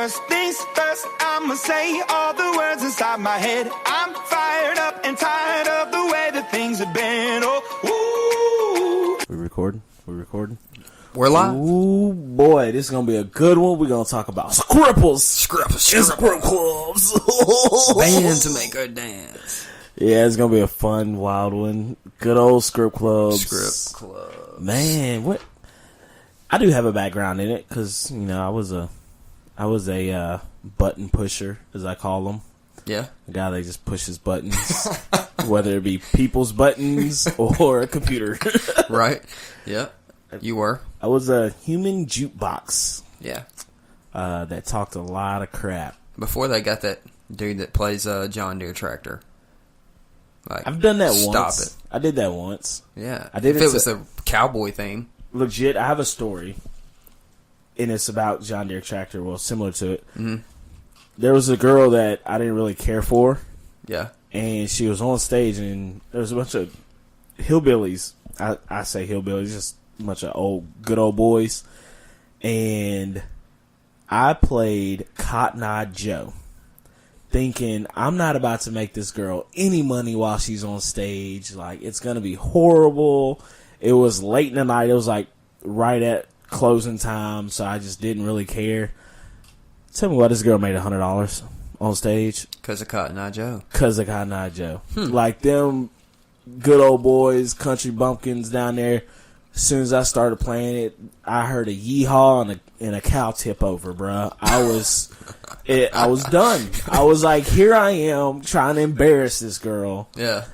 First things first, I'ma say all the words inside my head. I'm fired up and tired of the way that things have been. Oh, ooh. We recording? We're live. Ooh, boy, this is going to be a good one. We're going to talk about scribbles and script clubs. Bands to make her dance. Yeah, it's going to be a fun, wild one. Good old script clubs. Script club. Man, what? I do have a background in it because, you know, I was a button pusher, as I call them. Yeah. A guy that just pushes buttons, whether it be people's buttons or a computer. Right. Yeah. You were. I was a human jukebox. Yeah. That talked a lot of crap. Before they got that dude that plays John Deere tractor. Like, I've done that once. Stop it. I did that once. Yeah. I did if it it was the cowboy theme. Legit, I have a story, and it's about John Deere tractor. Well, similar to it. Mm-hmm. There was a girl that I didn't really care for. Yeah. And she was on stage, and there was a bunch of hillbillies. I say hillbillies, just a bunch of good old boys. And I played Cotton Eye Joe, thinking I'm not about to make this girl any money while she's on stage. Like, it's going to be horrible. It was late in the night. It was like right at closing time, so I just didn't really care. Tell me why this girl made $100 on stage. Because of Cotton Eye Joe. Because of Cotton Eye Joe. Like them good old boys, country bumpkins down there. As soon as I started playing it, I heard a yeehaw and a cow tip over, bruh. I was done. I was like, here I am trying to embarrass this girl. Yeah.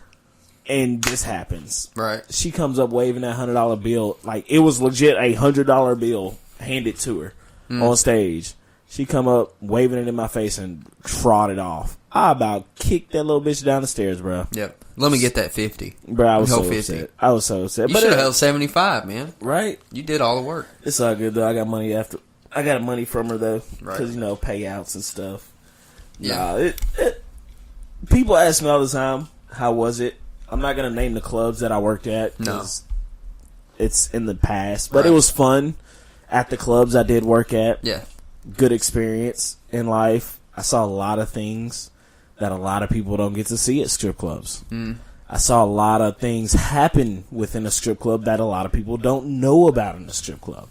And this happens. Right. She comes up waving that $100 bill. Like, it was legit a $100 bill handed to her on stage. She come up waving it in my face and trotted off. I about kicked that little bitch down the stairs, bro. Yep. Let me get that 50. Bro, I was so 50. upset. I was so upset. You should have held 75, man. Right? You did all the work. It's all good, though. I got money from her, though. Right. Because, you know, payouts and stuff. Yeah. Nah, people ask me all the time, how was it? I'm not going to name the clubs that I worked at. No. It's in the past. But Right. it was fun at the clubs I did work at. Yeah. Good experience in life. I saw a lot of things that a lot of people don't get to see at strip clubs. I saw a lot of things happen within a strip club that a lot of people don't know about in a strip club.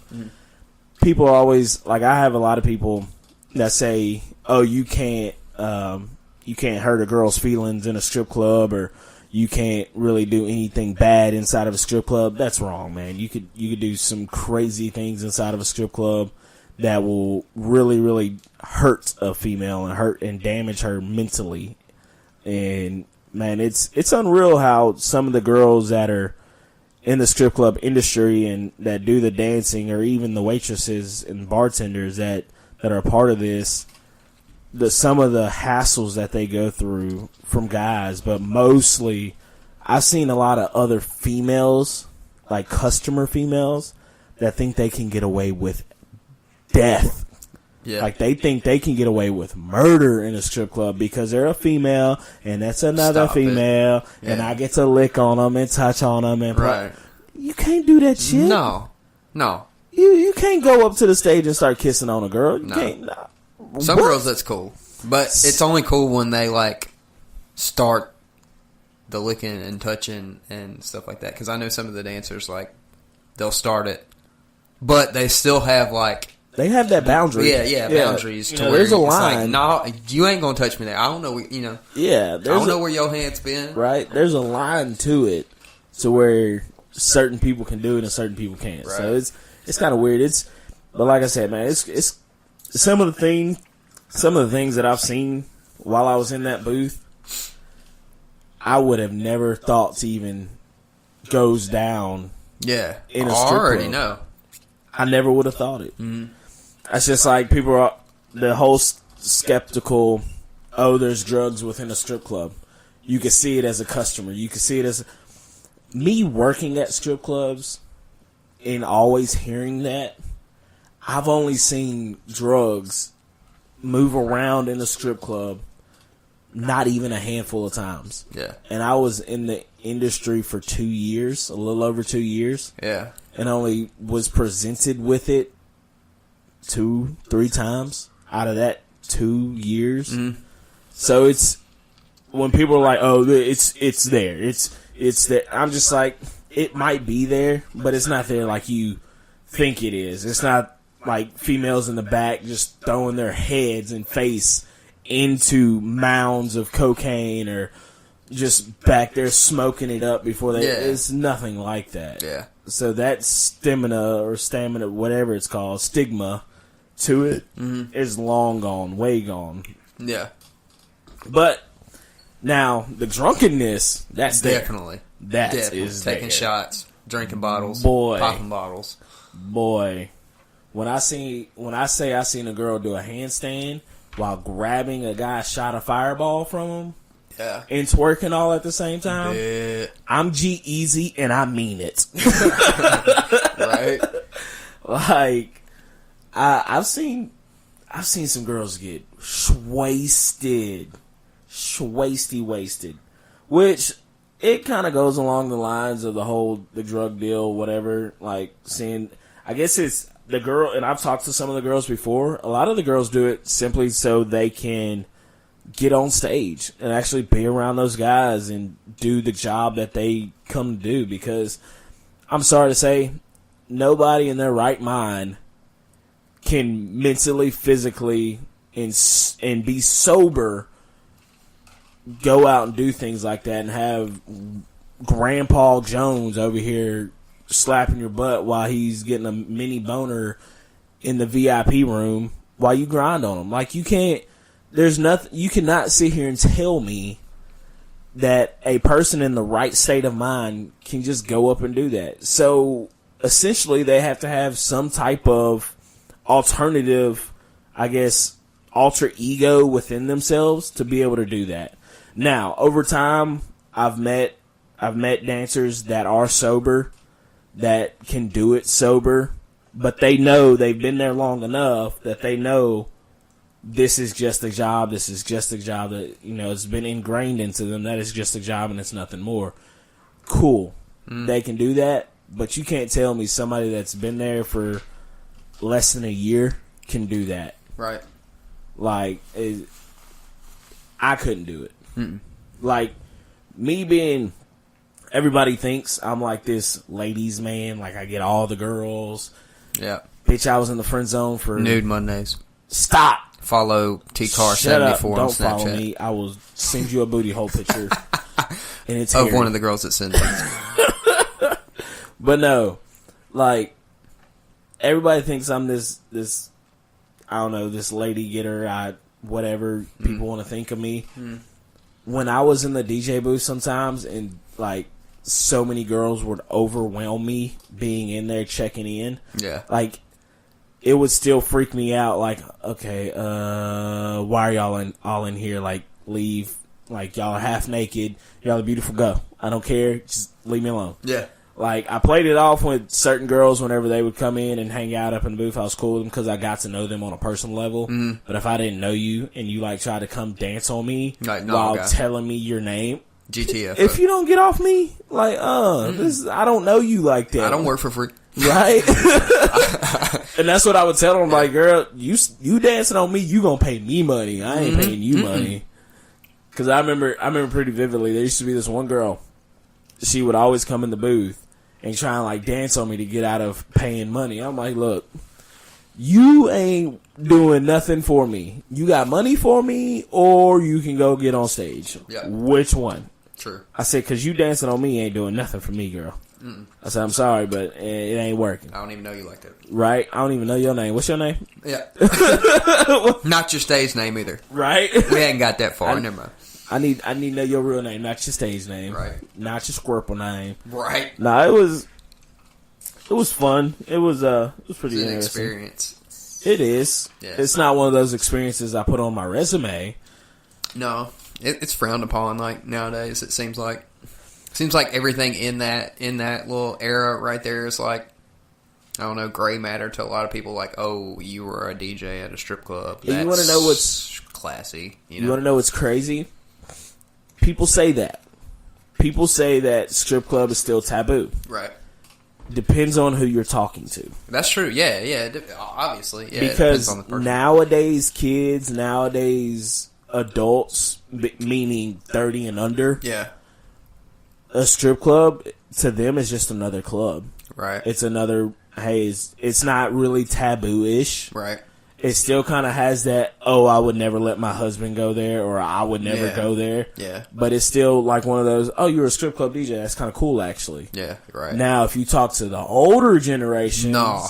People are always like, I have a lot of people that say, "Oh, you can't hurt a girl's feelings in a strip club, or you can't really do anything bad inside of a strip club." That's wrong, man. You could do some crazy things inside of a strip club that will really, really hurt a female and hurt and damage her mentally. And man, it's unreal how some of the girls that are in the strip club industry and that do the dancing, or even the waitresses and bartenders that are a part of this, some of the hassles that they go through from guys. But mostly I've seen a lot of other females, like customer females, that think they can get away with death. Yeah. Like, they think they can get away with murder in a strip club because they're a female and that's another Stop it. female, and Yeah. I get to lick on them and touch on them and Right. You can't do that shit. No. You can't go up to the stage and start kissing on a girl. You No. can't. Nah. Some What? girls, that's cool. But it's only cool when they, like, start the licking and touching and stuff like that. Because I know some of the dancers, like, they'll start it, but they still have, like... They have that boundary. Yeah, boundaries. You To know, where there's a it's line. like, no, you ain't going to touch me there. I don't know, you know. Yeah, I don't know where your hand's been. Right? There's a line to it, to where certain people can do it and certain people can't. Right. So it's kind of weird. But like I said, man, it's some of the things that I've seen while I was in that booth, I would have never thought to even goes down. Yeah. In a I strip already club. know. I never would have thought it. That's just like people are the whole skeptical. Oh, there's drugs within a strip club. You can see it as a customer. You can see it as me working at strip clubs and always hearing that. I've only seen drugs move around in a strip club not even a handful of times. Yeah. And I was in the industry for 2 years, a little over 2 years. Yeah. And only was presented with it 2-3 times. out of that 2 years. Mm-hmm. So it's when people are like, "Oh, it's there, it's there." I'm just like, it might be there, but it's not there like you think it is. It's not like females in the back just throwing their heads and face into mounds of cocaine or just back there smoking it up before they. Yeah. It's nothing like that. Yeah. So that stamina, whatever it's called, stigma to it is long gone, way gone. Yeah. But now the drunkenness, that's definitely there. That definitely. is taking there. shots, drinking bottles, boy, popping bottles. Boy, when I say I seen a girl do a handstand while grabbing a guy shot a fireball from him. Yeah. And twerking all at the same time. Yeah. I'm G-Eazy and I mean it. Right? Like, I've seen some girls get wasted. Which, it kind of goes along the lines of the drug deal, whatever. Like, I guess it's the girl, and I've talked to some of the girls before. A lot of the girls do it simply so they can get on stage and actually be around those guys and do the job that they come to do, because I'm sorry to say, nobody in their right mind can mentally, physically, and be sober, go out and do things like that and have Grandpa Jones over here slapping your butt while he's getting a mini boner in the VIP room while you grind on him. Like, you can't. There's nothing, you cannot sit here and tell me that a person in the right state of mind can just go up and do that. So essentially they have to have some type of alternative, I guess, alter ego within themselves to be able to do that. Now, over time, I've met dancers that are sober, that can do it sober, but they know they've been there long enough that they know this is just a job. This is just a job that, it's been ingrained into them. That is just a job and it's nothing more. Cool. They can do that, but you can't tell me somebody that's been there for less than a year can do that. Right. Like, I couldn't do it. Mm-mm. Like, me being, everybody thinks I'm like this ladies' man. Like, I get all the girls. Yeah. Bitch, I was in the friend zone for Nude Mondays. Stop. Follow TCar74 on Don't Snapchat. follow me. I will send you a booty hole picture. And it's of hairy. one of the girls that sends it. But no, like, everybody thinks I'm this I don't know, this lady getter, whatever people want to think of me. When I was in the DJ booth sometimes, and like, so many girls would overwhelm me being in there checking in. Yeah. Like, it would still freak me out. Like, okay, why are y'all all in here? Like, leave. Like, y'all are half naked. Y'all are beautiful. Go. I don't care. Just leave me alone. Yeah. Like, I played it off with certain girls whenever they would come in and hang out up in the booth. I was cool with them because I got to know them on a personal level. But if I didn't know you and you, like, try to come dance on me while telling me your name, GTF. If you don't get off me, like, I don't know you like that. I don't work for free. Right? And that's what I would tell them, like, girl, you dancing on me, you gonna pay me money. I ain't paying you money. Because I remember pretty vividly, there used to be this one girl, she would always come in the booth and try and, like, dance on me to get out of paying money. I'm like, look, you ain't doing nothing for me. You got money for me, or you can go get on stage. Yeah. Which one? True. I said, because you dancing on me ain't doing nothing for me, girl. I said, I'm sorry, but it ain't working. I don't even know you like that. Right? I don't even know your name. What's your name? Yeah. Not your stage name either. Right? We ain't got that far. Never mind. I need to know your real name, not your stage name. Right. Not your Squirple name. Right. Nah, it was fun. It was pretty interesting. Experience. It is. Yeah. It's not one of those experiences I put on my resume. No. It's frowned upon, like, nowadays, it seems like. Seems like everything in that little era right there is like, I don't know, gray matter to a lot of people. Like, oh, you were a DJ at a strip club. Yeah, you want to know what's classy? You want to know what's crazy? People say that. People say that strip club is still taboo. Right. depends on who you're talking to. That's true. Yeah. Obviously, yeah. It depends Because on the person. nowadays adults, meaning 30 and under, Yeah. a strip club to them is just another club. Right. It's another. Hey, it's not really taboo-ish. Right. It still kind of has that, oh, I would never let my husband go there, or I would never go there. Yeah. But it's still like one of those, oh, you're a strip club DJ. That's kind of cool, actually. Yeah. Right. Now, if you talk to the older generation, No.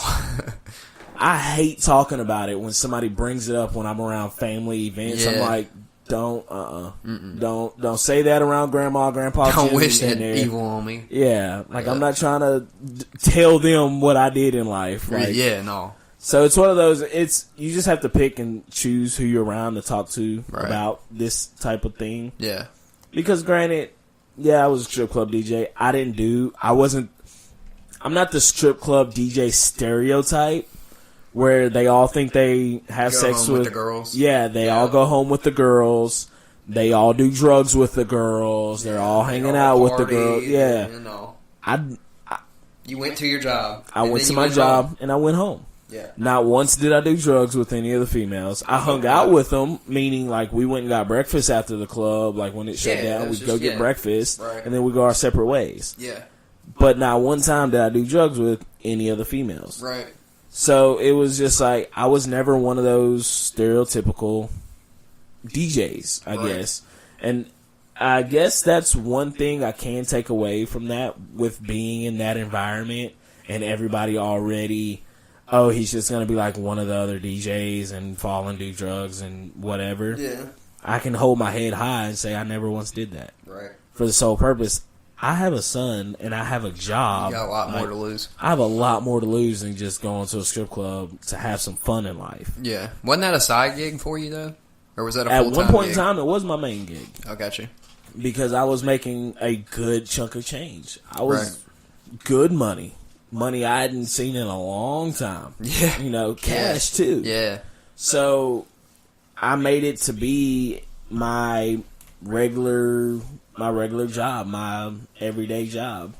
I hate talking about it when somebody brings it up when I'm around family events. I'm Yeah. like, don't say that around grandma, grandpa. Don't wish Jimmy in that there. evil on me. Yeah, like I'm not trying to tell them what I did in life. Like, Yeah. No. so it's one of those. It's you just have to pick and choose who you're around to talk to Right. about this type of thing. Yeah. Because granted, yeah, I was a strip club DJ. I'm not the strip club DJ stereotype where they all think they have Go sex home with the girls. Yeah, they all go home with the girls. They all do drugs with the girls. They're all hanging out with the girls. Yeah. You know. You went to your job. I went to my job and I went home. Yeah. Not once did I do drugs with any of the females. I hung out with them, meaning like we went and got breakfast after the club. Like when it shut down, we'd go get breakfast, Right. and then we go our separate ways. Yeah. But not one time did I do drugs with any of the females. Right. So it was just like I was never one of those stereotypical DJs, I guess. And I guess that's one thing I can take away from that with being in that environment and everybody already, oh, he's just going to be like one of the other DJs and fall and do drugs and whatever. Yeah. I can hold my head high and say I never once did that. Right. For the sole purpose, I have a son and I have a job. You got a lot more to lose. I have a lot more to lose than just going to a strip club to have some fun in life. Yeah. Wasn't that a side gig for you, though? Or was that a At full-time one point gig? in time, it was my main gig. Oh, got you. Because I was making a good chunk of change. I was good money. Money I hadn't seen in a long time. Yeah. You know, cash too. Yeah. So I made it to be my regular job, my everyday job.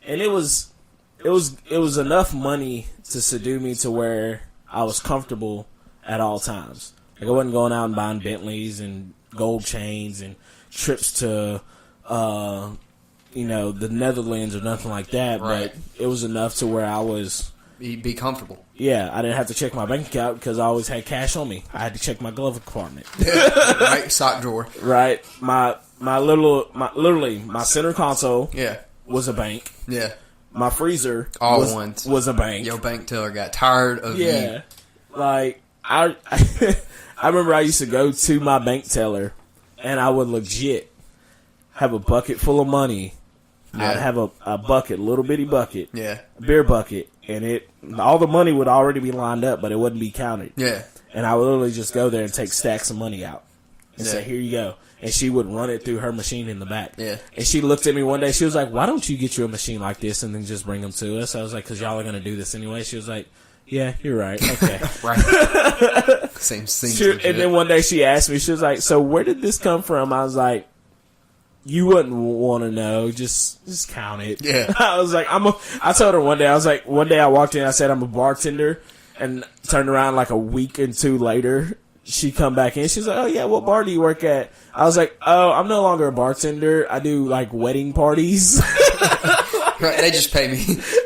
And it was enough money to subdue me to where I was comfortable at all times. Like I wasn't going out and buying Bentleys and gold chains and trips to the Netherlands or nothing like that, Right. but it was enough to where I was Be comfortable. I didn't have to check my bank account because I always had cash on me. I had to check my glove compartment. Right? Sock drawer. Right? My center console Yeah. was a bank. Yeah. My freezer All was, ones. was a bank. Your bank teller got tired of you. Yeah. Like I remember I used to go to my bank teller and I would legit have a bucket full of money. Yeah. I'd have a bucket, little bitty bucket, Yeah. a beer bucket, and all the money would already be lined up, but it wouldn't be counted. Yeah. And I would literally just go there and take stacks of money out and Yeah. say, here you go. And she would run it through her machine in the back. Yeah. And she looked at me one day. She was like, why don't you get you a machine like this and then just bring them to us? I was like, because y'all are going to do this anyway. She was like, yeah, you're right. Okay. Right. Seems legit. And then one day she asked me, she was like, so where did this come from? I was like, you wouldn't want to know. Just count it. Yeah. I was like, I told her one day, I walked in, I said, I'm a bartender, and turned around like a week and two later, she come back in. She's like, oh yeah, what bar do you work at? I was like, oh, I'm no longer a bartender. I do like wedding parties. Right, they just pay me.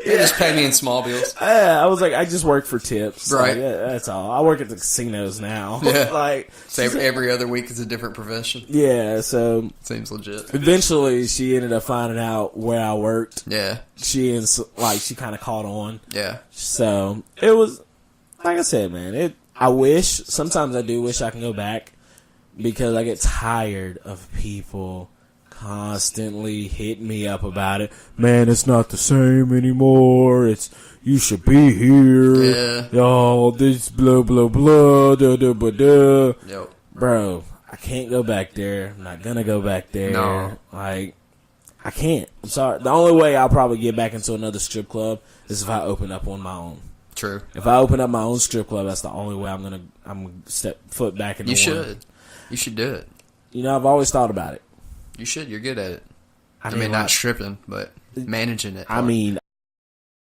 They just pay me in small bills. I was like, I just work for tips. Right. Like, yeah, that's all. I work at the casinos now. Yeah. Like, So every other week is a different profession. yeah, so Seems legit. eventually she ended up finding out where I worked. Yeah. She kind of caught on. Yeah. So it was, like I said, man, sometimes I do wish I can go back because I get tired of people constantly hitting me up about it. Man, it's not the same anymore. You should be here. Yeah. Oh, this blah, blah, blah, da, da, ba, da. Yep. Bro, I can't go back there. I'm not gonna go back there. No. Like, I can't. I'm sorry. The only way I'll probably get back into another strip club is if I open up on my own. True. If I open up my own strip club, that's the only way I'm gonna step foot back into You one. should. You should do it. You know, I've always thought about it. You should. You're good at it. I mean, mean, not stripping, but managing it. I mean,